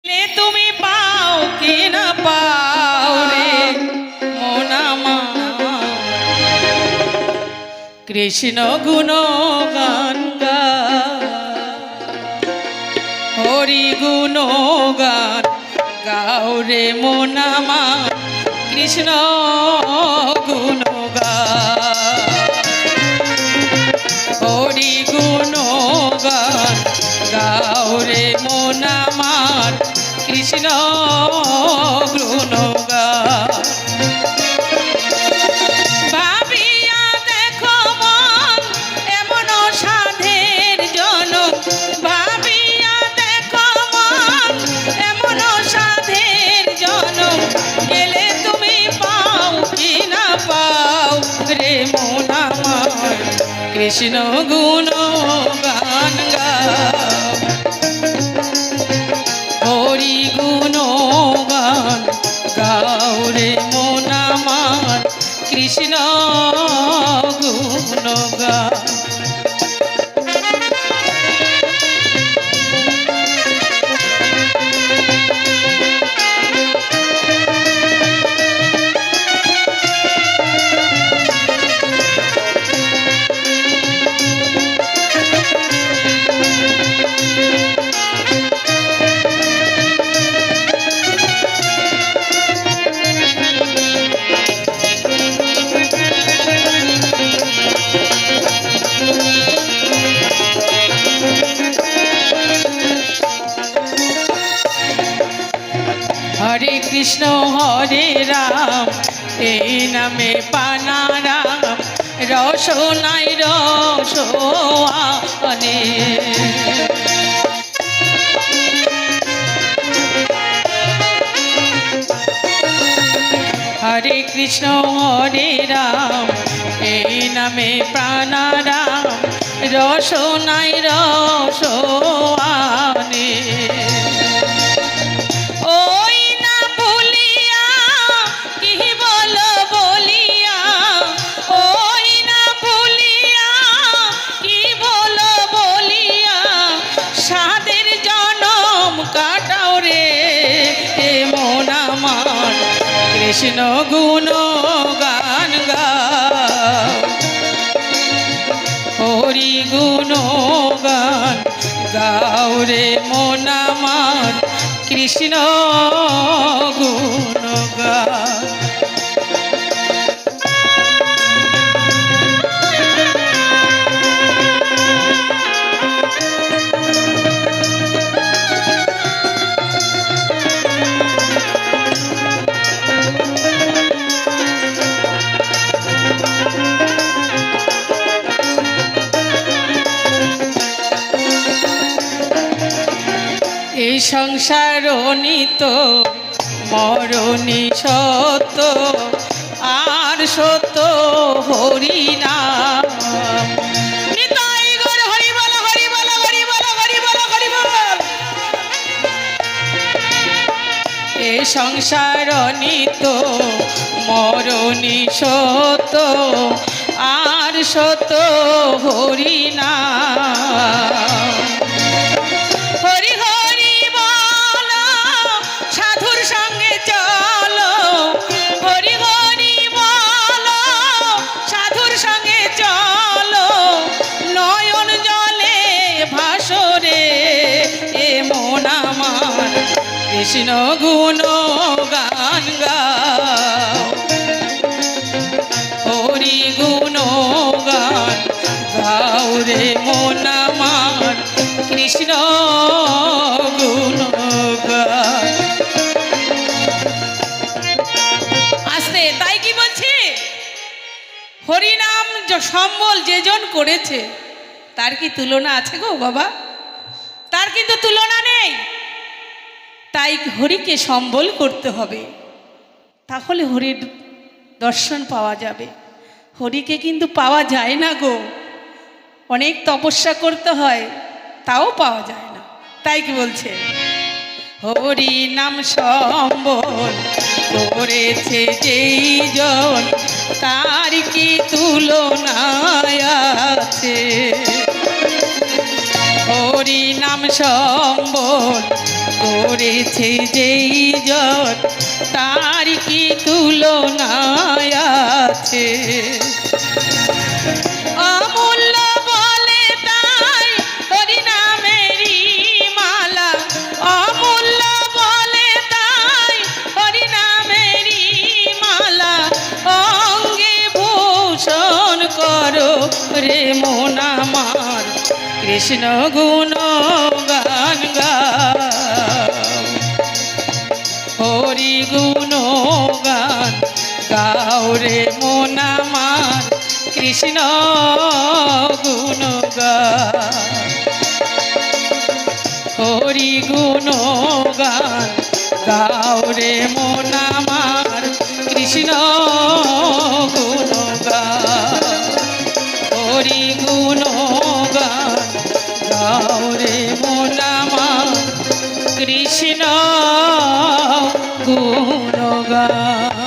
লে তুমি পাও কি না পাও রে মন আমার, কৃষ্ণ গুণ গান হরি গুণ গান গাও রে মন আমার, কৃষ্ণ গুণ হরি গুণ গান গাও রে মন আমার, কৃষ্ণ গুণ ভাবিয়া দেখো মন এমন সাধের জনক, ভাবিয়া দেখো মন এমন সাধের জনক, গেলে তুমি পাও কি না পাও রে মন আমার, কৃষ্ণ গুণ গান গাও হরি গুণ গান গাও রে মন আমার, কৃষ্ণ গুণ গান। হরে কৃষ্ণ হরে রাম এই নামে পানারাম, রসনাই রসনে হরে কৃষ্ণ হরে রাম এই নামে প্রাণারাম, রসনাই রসনে ওই না ভুলিয়া কি বল বলিয়া, ওই না ভুলিয়া কি বল বলিয়া, সাদের জনম কাটাও রে মন আমার, কৃষ্ণ গুণ গান গাও হরি গুণ গান গাও রে মন আমার, কৃষ্ণ গুণ গান। এই সংসার নিত মরণি সত্য, আর সত্য হরি নাম। নিতাই গৌর হরি বল হরি বল হরি বল হরি বল হরি বল। এই সংসার নিত মরণি সত্য, আর সত্য হরি নাম। হরি হরি বল সাধুর সঙ্গে চলো, হরি হরি বল সাধুর সঙ্গে চলো, নয়ন জলে ভাসরে এ মন আমার, কৃষ্ণ গুণ গান গাও হরি গুণ গান গাও রে মন আমার, কৃষ্ণ গুণ গান। আসতে তাই কি বলছি, হরিনাম সম্বল যেজন করেছে তার কি তুলনা আছে গো বাবা? তার কিন্তু তুলনা নেই। তাই হরিকে সম্বল করতে হবে, তাহলে হরির দর্শন পাওয়া যাবে। হরিকে কিন্তু পাওয়া যায় না গো, অনেক তপস্যা করতে হয়, তাও পাওয়া যায় না। তাই কি বলছে, হরি নাম সম্বল করেছে যেই জন, তার কি তুলনা আছে। হরি নাম সম্বল করেছে যেই জন, তার কি তুলনা আছে? অমূল্য বলে তাই হরি নামেরই মালা, অমূল্য বলে তাই হরি নামেরই মালা, অঙ্গে ভূষণ করো রে মন আমার, কৃষ্ণ গুণ গান গাও, হরি গুণ গান গাও রে মন আমার, কৃষ্ণ গুণ গান, হরি গুণ গান গাও রে মন আমার, কৃষ্ণ গুণ গান, হরি গুণ গান গাও রে মন আমার, কৃষ্ণ গুণ গান।